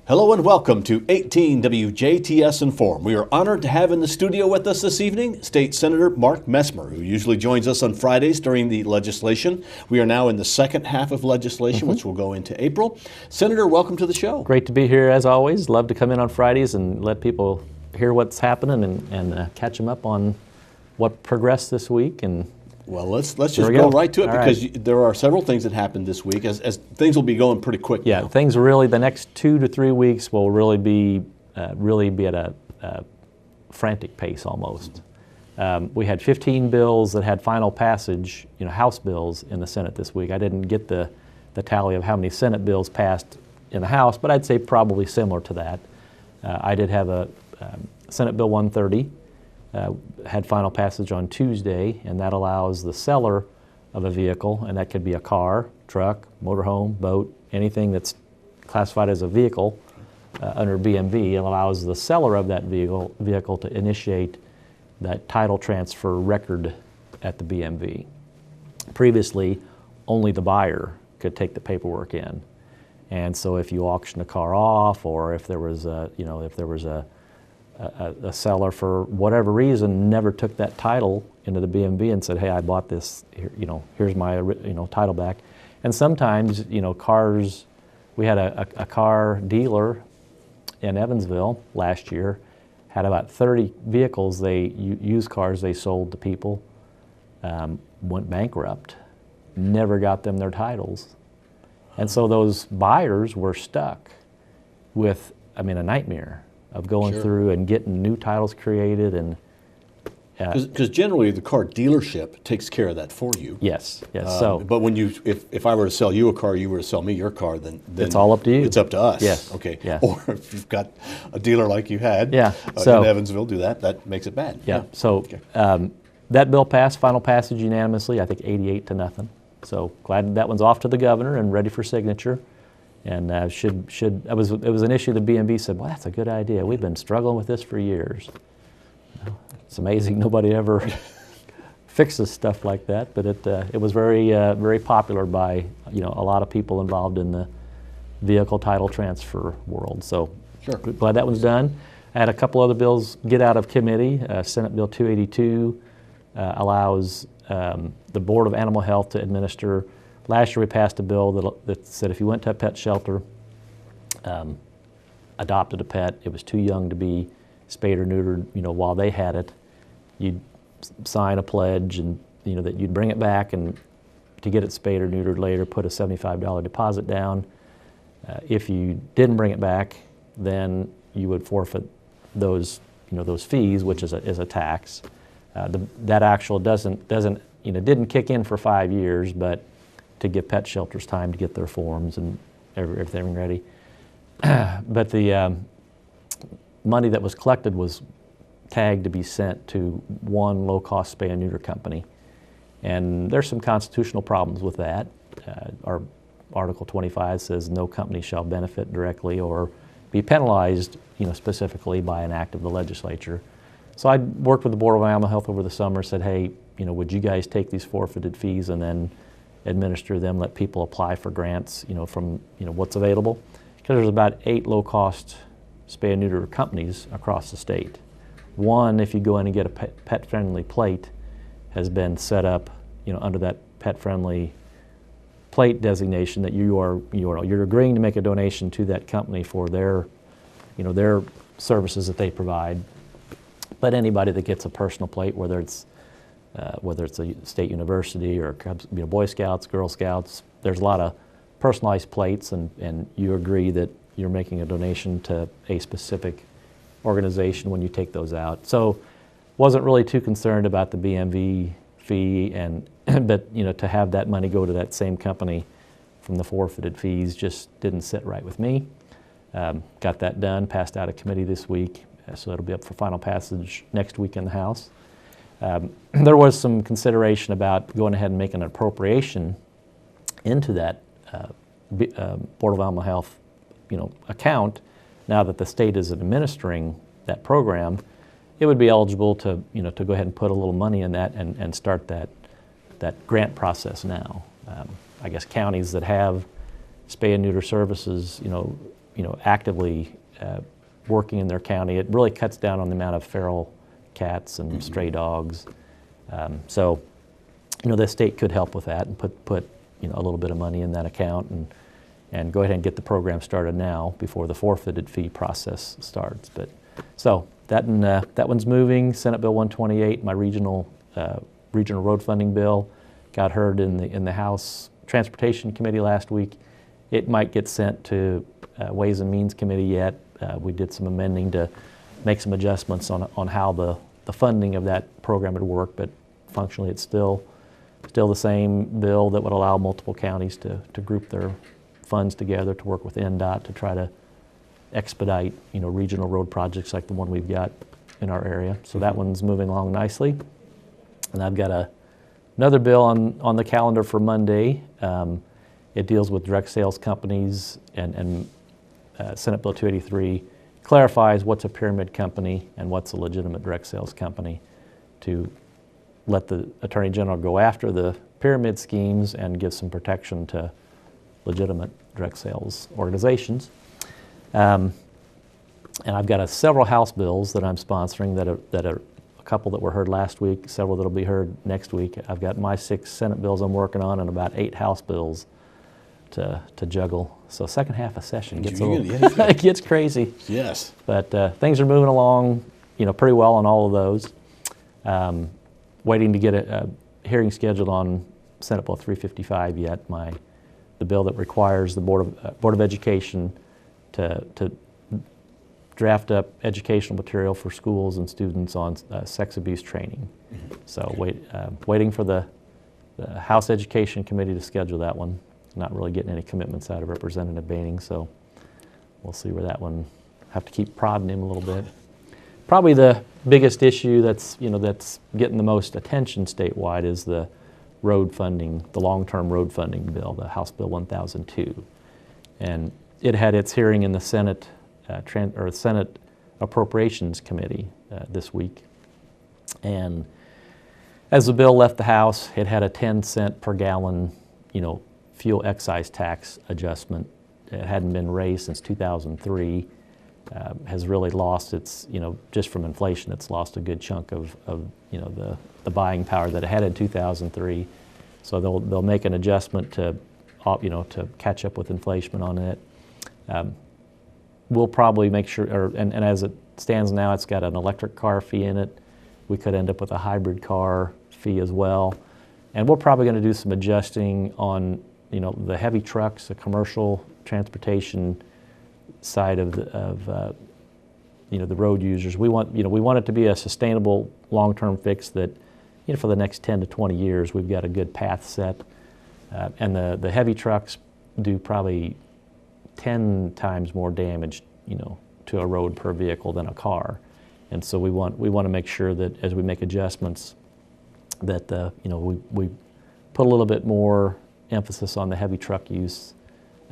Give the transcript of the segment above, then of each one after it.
Hello and welcome to 18 WJTS-Inform. We are honored to have in the studio with us this evening State Senator Mark Messmer, who usually joins us on Fridays during the legislation. We are now in the second half of legislation, which will go into April. Senator, welcome to the show. Great to be here as always. Love to come in on Fridays and let people hear what's happening and catch them up on what progressed this week. And well, let's just go right to it because there are several things that happened this week as things will be going pretty quick yeah, now. Things really, the next 2 to 3 weeks will really be at a frantic pace almost. We had 15 bills that had final passage, House bills in the Senate this week. I didn't get the tally of how many Senate bills passed in the House, but I'd say probably similar to that. I did have a Senate Bill 130. Had final passage on Tuesday, and that allows the seller of a vehicle, and that could be a car, truck, motorhome, boat, anything that's classified as a vehicle under BMV. It allows the seller of that vehicle to initiate that title transfer record at the BMV. Previously, only the buyer could take the paperwork in, and so if you auction a car off, or if there was a seller for whatever reason never took that title into the BMV and said, "Hey, I bought this. Here's my title back." And sometimes cars. We had a car dealer in Evansville last year had about 30 vehicles. Used cars they sold to people, went bankrupt, never got them their titles, and so those buyers were stuck with a nightmare of going through and getting new titles created. And because generally the car dealership takes care of that for you. Yes. But when if I were to sell you a car, you were to sell me your car, then it's all up to you. It's up to us. Yes. Okay. Yeah. Or if you've got a dealer like you had in Evansville do that, that makes it bad. Yeah. So that bill passed, final passage unanimously. I think 88-0. So glad that one's off to the governor and ready for signature. And it was an issue the BMV said, well, that's a good idea. We've been struggling with this for years. It's amazing nobody ever fixes stuff like that, but it was very popular by a lot of people involved in the vehicle title transfer world. So glad that one's done. I had a couple other bills get out of committee. Senate Bill 282 allows the Board of Animal Health to administer. Last year we passed a bill that said if you went to a pet shelter, adopted a pet, it was too young to be spayed or neutered, while they had it, you'd sign a pledge and that you'd bring it back, and to get it spayed or neutered later, put a $75 deposit down. If you didn't bring it back, then you would forfeit those fees, which is a tax. That actual didn't kick in for 5 years, but to give pet shelters time to get their forms and everything ready. But the money that was collected was tagged to be sent to one low-cost spay and neuter company. And there's some constitutional problems with that. Our Article 25 says no company shall benefit directly or be penalized, specifically by an act of the legislature. So I worked with the Board of Animal Health over the summer, said, hey, would you guys take these forfeited fees and then administer them, let people apply for grants, from what's available? Because there's about 8 low-cost spay and neuter companies across the state. One, if you go in and get a pet-friendly plate, has been set up, under that pet-friendly plate designation that you're agreeing to make a donation to that company for their services that they provide. But anybody that gets a personal plate, whether it's a state university or Boy Scouts, Girl Scouts, there's a lot of personalized plates, and you agree that you're making a donation to a specific organization when you take those out. So wasn't really too concerned about the BMV fee, but to have that money go to that same company from the forfeited fees just didn't sit right with me. Got that done, passed out of committee this week, so it'll be up for final passage next week in the House. There was some consideration about going ahead and making an appropriation into that Board of Animal Health, account. Now that the state is administering that program, it would be eligible to go ahead and put a little money in that and start that grant process now. I guess counties that have spay and neuter services, actively working in their county. It really cuts down on the amount of feral cats and stray dogs. So, the state could help with that and put a little bit of money in that account and go ahead and get the program started now before the forfeited fee process starts. But so that one's moving. Senate Bill 128, my regional road funding bill, got heard in the House Transportation Committee last week. It might get sent to Ways and Means Committee yet. We did some amending to make some adjustments on how the funding of that program would work, but functionally it's still the same bill that would allow multiple counties to group their funds together to work with NDOT to try to expedite regional road projects like the one we've got in our area. So that one's moving along nicely. And I've got another bill on the calendar for Monday. It deals with direct sales companies, and Senate Bill 283 clarifies what's a pyramid company and what's a legitimate direct sales company, to let the Attorney General go after the pyramid schemes and give some protection to legitimate direct sales organizations. And I've got several House bills that I'm sponsoring that are a couple that were heard last week, several that'll be heard next week. I've got my 6 Senate bills I'm working on and about 8 House bills to juggle. So second half of session gets it gets crazy. Yes. But things are moving along, pretty well on all of those. Waiting to get a hearing scheduled on Senate Bill 355 yet. The bill that requires the Board of Education to draft up educational material for schools and students on sex abuse training. So waiting for the House Education Committee to schedule that one. Not really getting any commitments out of Representative Boehning, so we'll see where that one, have to keep prodding him a little bit. Probably the biggest issue that's getting the most attention statewide is the road funding, the long-term road funding bill, the House Bill 1002. And it had its hearing in the Senate Senate Appropriations Committee this week. And as the bill left the House, it had a 10-cent per gallon, fuel excise tax adjustment. It hadn't been raised since 2003. Has really lost its, just from inflation, it's lost a good chunk of the buying power that it had in 2003. So they'll make an adjustment to catch up with inflation on it. We'll probably make sure, and as it stands now, it's got an electric car fee in it. We could end up with a hybrid car fee as well. And we're probably going to do some adjusting on, the heavy trucks, the commercial transportation side of the road users. We want it to be a sustainable long-term fix that, for the next 10 to 20 years, we've got a good path set. And the heavy trucks do probably 10 times more damage, to a road per vehicle than a car. And so we want to make sure that as we make adjustments that, we put a little bit more emphasis on the heavy truck use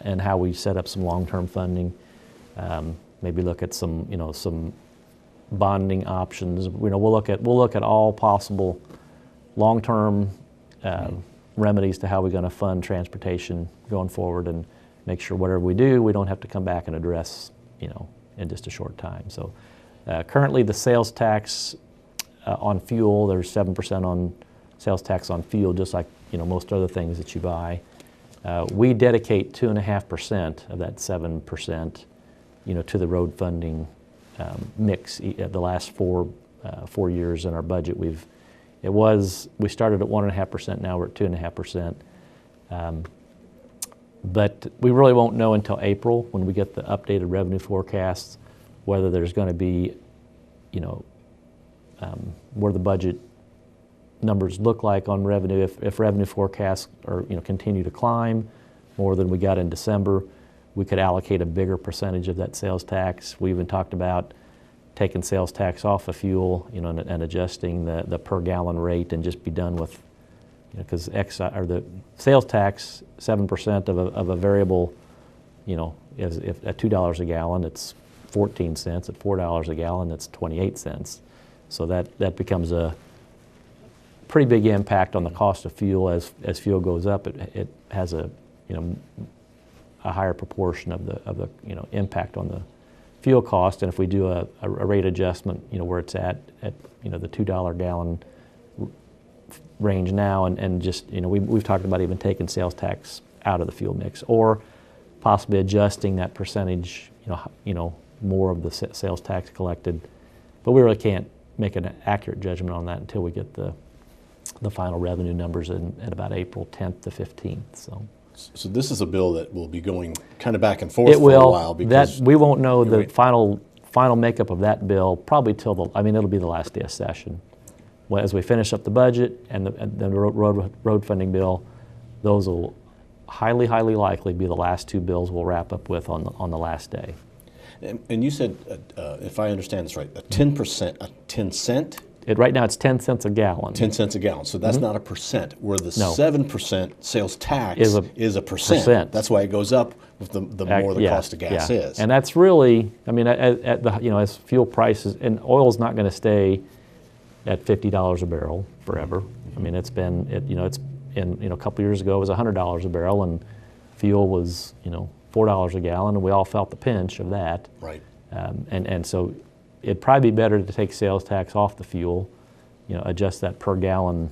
and how we set up some long-term funding. Maybe look at some bonding options. We'll look at all possible long-term remedies to how we're going to fund transportation going forward, and make sure whatever we do, we don't have to come back and address, in just a short time. So currently the sales tax on fuel, there's 7% on sales tax on fuel, just like most other things that you buy. We dedicate 2.5% of that 7%, to the road funding mix. The last four years in our budget, we started at 1.5%. Now we're at 2.5%. But we really won't know until April, when we get the updated revenue forecasts, whether there's going to be, where the budget numbers look like on revenue. If revenue forecasts are, continue to climb more than we got in December, we could allocate a bigger percentage of that sales tax. We even talked about taking sales tax off of fuel, and adjusting the per gallon rate, and just be done with, because the sales tax, 7% of a variable, if at $2 a gallon, it's 14 cents. At $4 a gallon, it's 28 cents. So that becomes a pretty big impact on the cost of fuel. As fuel goes up, it has a a higher proportion of the impact on the fuel cost. And if we do a rate adjustment, where it's at the $2 gallon range now, and just we've talked about even taking sales tax out of the fuel mix, or possibly adjusting that percentage, more of the sales tax collected. But we really can't make an accurate judgment on that until we get the final revenue numbers at about April 10th to 15th. So this is a bill that will be going kind of back and forth It will. For a while, because we won't know the final makeup of that bill probably till it'll be the last day of session. Well, as we finish up the budget and the road funding bill, those will highly likely be the last two bills we'll wrap up with on the last day. And you said, if I understand this right, 10 cent? Right now it's 10 cents a gallon. 10 cents a gallon. So that's not a percent, where the 7% sales tax is a percent. That's why it goes up with the more the cost of gas is. And that's really, as fuel prices, and oil's not going to stay at $50 a barrel forever. I mean, it's been, a couple years ago it was $100 a barrel, and fuel was, $4 a gallon, and we all felt the pinch of that. Right. And so it'd probably be better to take sales tax off the fuel, adjust that per gallon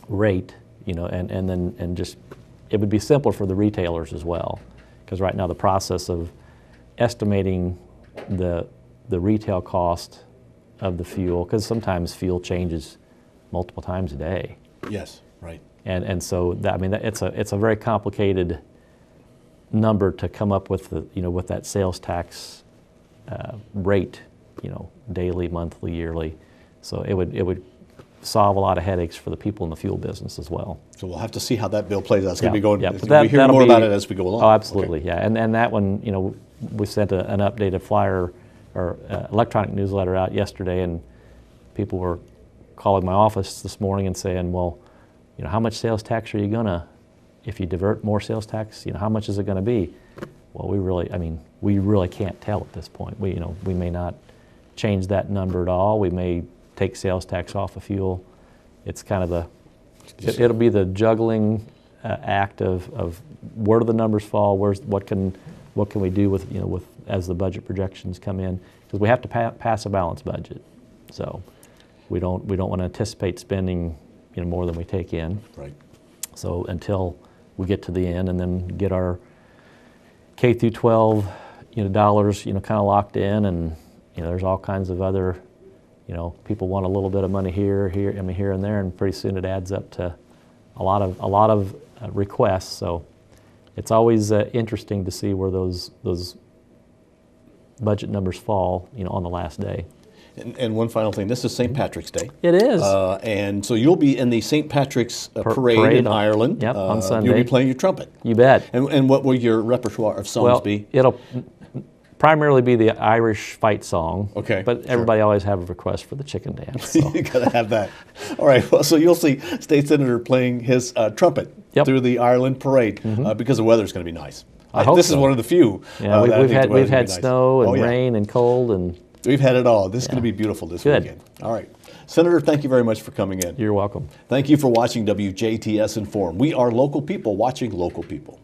rate, and just, it would be simpler for the retailers as well. Because right now the process of estimating the retail cost of the fuel, because sometimes fuel changes multiple times a day. Yes, right. And so it's a very complicated number to come up with with that sales tax rate, daily, monthly, yearly. So it would solve a lot of headaches for the people in the fuel business as well. So we'll have to see how that bill plays out. It's going to be going. Yeah, we hear more about it as we go along. Oh, absolutely, okay. Yeah. And that one, we sent an updated flyer or electronic newsletter out yesterday, and people were calling my office this morning and saying, well, how much sales tax are you gonna, if you divert more sales tax, how much is it going to be? Well, we really can't tell at this point. We may not change that number at all. We may take sales tax off of fuel. It's kind of it'll be the juggling act of where do the numbers fall? What can we do with as the budget projections come in? Because we have to pass a balanced budget, so we don't want to anticipate spending more than we take in. Right. So until we get to the end and then get our K through 12 dollars kind of locked in, and there's all kinds of other people want a little bit of money here and there, and pretty soon it adds up to a lot of requests. So it's always interesting to see where those budget numbers fall on the last day. And one final thing, this is St. Patrick's Day. It is. And so you'll be in the St. Patrick's parade in Ireland. Yep, on Sunday. You'll be playing your trumpet. You bet. And what will your repertoire of songs be? It'll primarily be the Irish fight song. Okay. But everybody always have a request for the chicken dance. So. You got to have that. All right. Well, so you'll see State Senator playing his trumpet through the Ireland parade because the weather's going to be nice. I hope this so. is one of the few. Yeah, we've had snow and rain and cold and. We've had it all. This is going to be beautiful this weekend. All right. Senator, thank you very much for coming in. You're welcome. Thank you for watching WJTS-Inform. We are local people watching local people.